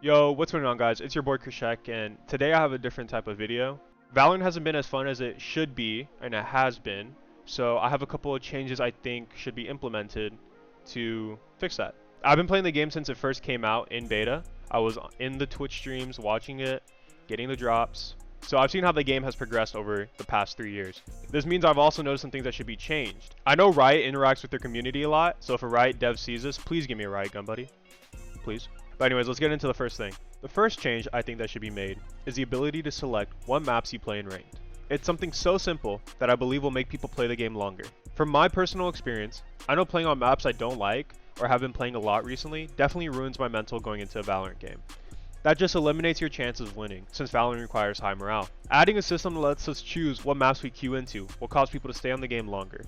Yo, what's going on guys? It's your boy Krishek, and today I have a different type of video. Valorant hasn't been as fun as it should be, and it has been, so I have a couple of changes I think should be implemented to fix that. I've been playing the game since it first came out in beta. I was in the Twitch streams watching it, getting the drops, so I've seen how the game has progressed over the past 3 years. This means I've also noticed some things that should be changed. I know Riot interacts with their community a lot, so if a Riot dev sees this, please give me a Riot gun, buddy. Please. But anyways, let's get into the first thing. The first change I think that should be made is the ability to select what maps you play in ranked. It's something so simple that I believe will make people play the game longer. From my personal experience, I know playing on maps I don't like or have been playing a lot recently definitely ruins my mental going into a Valorant game. That just eliminates your chances of winning, since Valorant requires high morale. Adding a system that lets us choose what maps we queue into will cause people to stay on the game longer.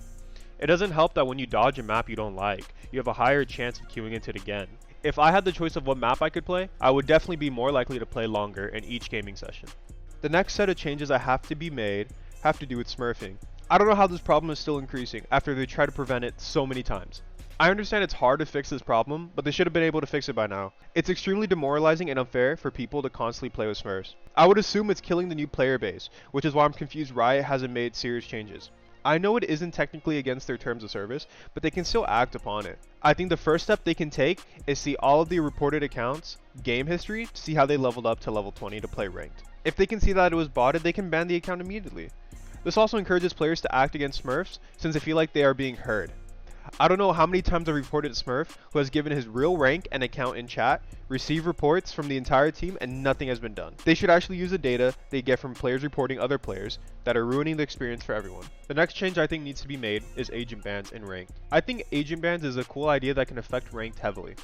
It doesn't help that when you dodge a map you don't like, you have a higher chance of queuing into it again. If I had the choice of what map I could play, I would definitely be more likely to play longer in each gaming session. The next set of changes that have to be made have to do with smurfing. I don't know how this problem is still increasing after they tried to prevent it so many times. I understand it's hard to fix this problem, but they should have been able to fix it by now. It's extremely demoralizing and unfair for people to constantly play with smurfs. I would assume it's killing the new player base, which is why I'm confused Riot hasn't made serious changes. I know it isn't technically against their terms of service, but they can still act upon it. I think the first step they can take is see all of the reported accounts, game history, to see how they leveled up to level 20 to play ranked. If they can see that it was botted, they can ban the account immediately. This also encourages players to act against smurfs since they feel like they are being heard. I don't know how many times I've reported a smurf who has given his real rank and account in chat, received reports from the entire team, and nothing has been done. They should actually use the data they get from players reporting other players that are ruining the experience for everyone. The next change I think needs to be made is agent bans in ranked. I think agent bans is a cool idea that can affect ranked heavily.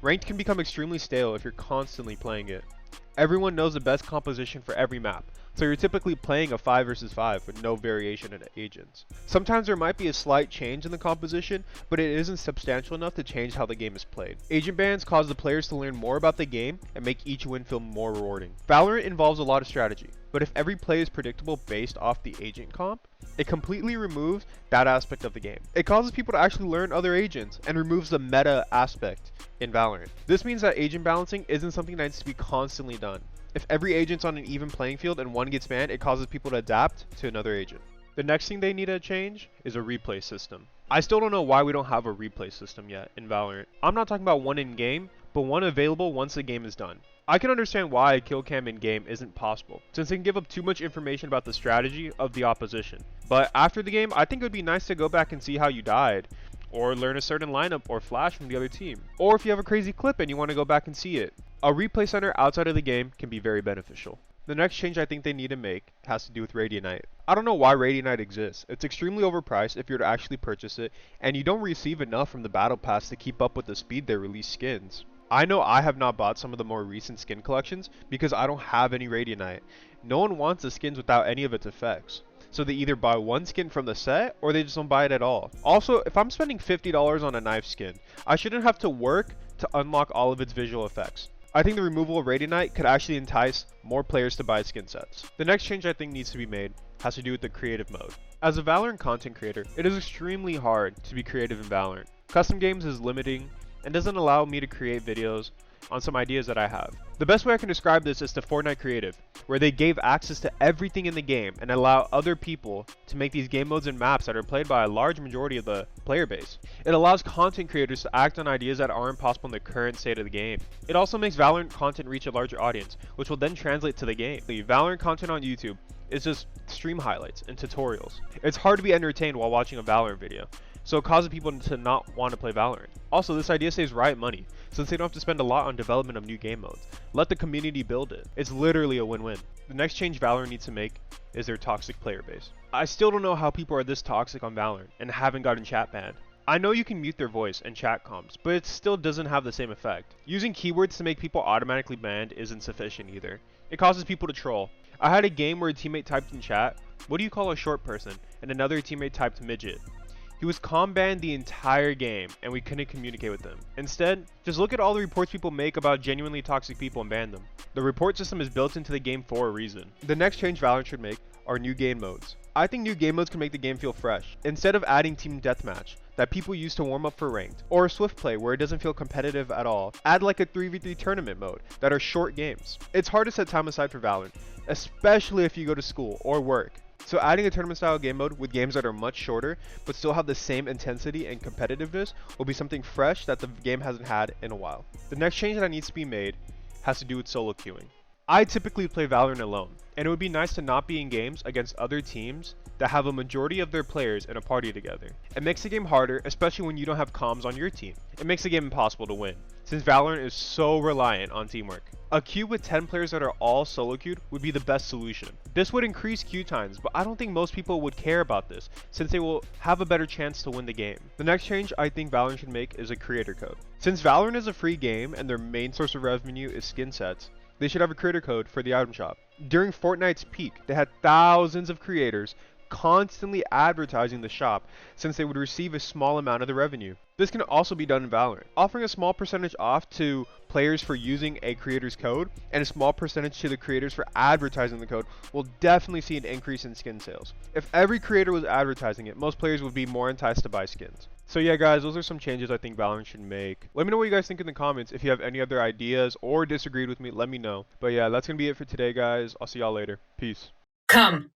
Ranked can become extremely stale if you're constantly playing it. Everyone knows the best composition for every map, so you're typically playing a 5 versus 5 with no variation in agents. Sometimes there might be a slight change in the composition, but it isn't substantial enough to change how the game is played. Agent bans cause the players to learn more about the game and make each win feel more rewarding. Valorant involves a lot of strategy, but if every play is predictable based off the agent comp, it completely removes that aspect of the game. It causes people to actually learn other agents and removes the meta aspect in Valorant. This means that agent balancing isn't something that needs to be constantly done. If every agent's on an even playing field and one gets banned, it causes people to adapt to another agent. The next thing they need to change is a replay system. I still don't know why we don't have a replay system yet in Valorant. I'm not talking about one in game, but one available once the game is done. I can understand why a kill cam in game isn't possible, since it can give up too much information about the strategy of the opposition. But after the game, I think it would be nice to go back and see how you died, or learn a certain lineup or flash from the other team. Or if you have a crazy clip and you want to go back and see it. A replay center outside of the game can be very beneficial. The next change I think they need to make has to do with Radianite. I don't know why Radianite exists. It's extremely overpriced if you're to actually purchase it, and you don't receive enough from the battle pass to keep up with the speed they release skins. I know I have not bought some of the more recent skin collections because I don't have any Radianite. No one wants the skins without any of its effects. So they either buy one skin from the set or they just don't buy it at all. Also, if I'm spending $50 on a knife skin, I shouldn't have to work to unlock all of its visual effects. I think the removal of Radianite could actually entice more players to buy skin sets. The next change I think needs to be made has to do with the creative mode. As a Valorant content creator, it is extremely hard to be creative in Valorant. Custom games is limiting and doesn't allow me to create videos on some ideas that I have. The best way I can describe this is to Fortnite Creative, where they gave access to everything in the game and allow other people to make these game modes and maps that are played by a large majority of the player base. It allows content creators to act on ideas that aren't possible in the current state of the game. It also makes Valorant content reach a larger audience, which will then translate to the game. The Valorant content on YouTube is just stream highlights and tutorials. It's hard to be entertained while watching a Valorant video, so it causes people to not want to play Valorant. Also, this idea saves Riot money, since they don't have to spend a lot on development of new game modes. Let the community build it. It's literally a win-win. The next change Valorant needs to make is their toxic player base. I still don't know how people are this toxic on Valorant and haven't gotten chat banned. I know you can mute their voice and chat comms, but it still doesn't have the same effect. Using keywords to make people automatically banned isn't sufficient either. It causes people to troll. I had a game where a teammate typed in chat, "What do you call a short person?" and another teammate typed midget. He was comm banned the entire game and we couldn't communicate with him. Instead, just look at all the reports people make about genuinely toxic people and ban them. The report system is built into the game for a reason. The next change Valorant should make are new game modes. I think new game modes can make the game feel fresh. Instead of adding team deathmatch that people use to warm up for ranked, or a swift play where it doesn't feel competitive at all, add like a 3v3 tournament mode that are short games. It's hard to set time aside for Valorant, especially if you go to school or work. So adding a tournament style game mode with games that are much shorter but still have the same intensity and competitiveness will be something fresh that the game hasn't had in a while. The next change that needs to be made has to do with solo queuing. I typically play Valorant alone, and it would be nice to not be in games against other teams that have a majority of their players in a party together. It makes the game harder, especially when you don't have comms on your team. It makes the game impossible to win, since Valorant is so reliant on teamwork. A queue with 10 players that are all solo queued would be the best solution. This would increase queue times, but I don't think most people would care about this, since they will have a better chance to win the game. The next change I think Valorant should make is a creator code. Since Valorant is a free game and their main source of revenue is skin sets, they should have a creator code for the item shop. During Fortnite's peak, they had thousands of creators constantly advertising the shop since they would receive a small amount of the revenue. This can also be done in Valorant. Offering a small percentage off to players for using a creator's code and a small percentage to the creators for advertising the code will definitely see an increase in skin sales. If every creator was advertising it, most players would be more enticed to buy skins. So yeah guys, those are some changes I think Valorant should make. Let me know what you guys think in the comments. If you have any other ideas or disagreed with me, let me know. But yeah, that's gonna be it for today guys. I'll see y'all later. Peace. Come.